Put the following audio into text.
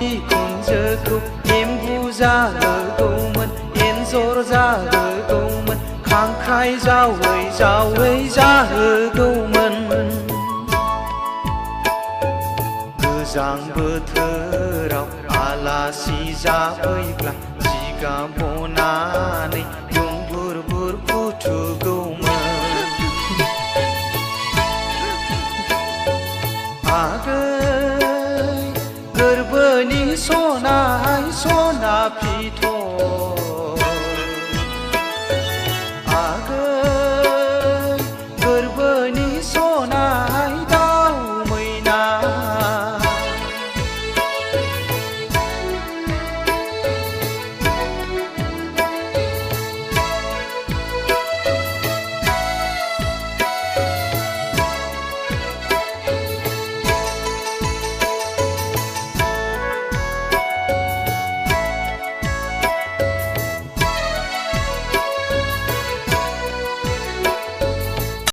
बिखुनजोखौ एम्बु जाहोगौमोन एन्जर जाहोगौमोन खांख्राइ जावै जावै जाहोगौमोन। गोजां बोथोराव आलासि जाफैब्ला जिगाब बनानै दुंबुर बुर फुथुगौमोन। आगै गोरबोनि सनाय सना फिथर, आगै गोरबोनि सनाय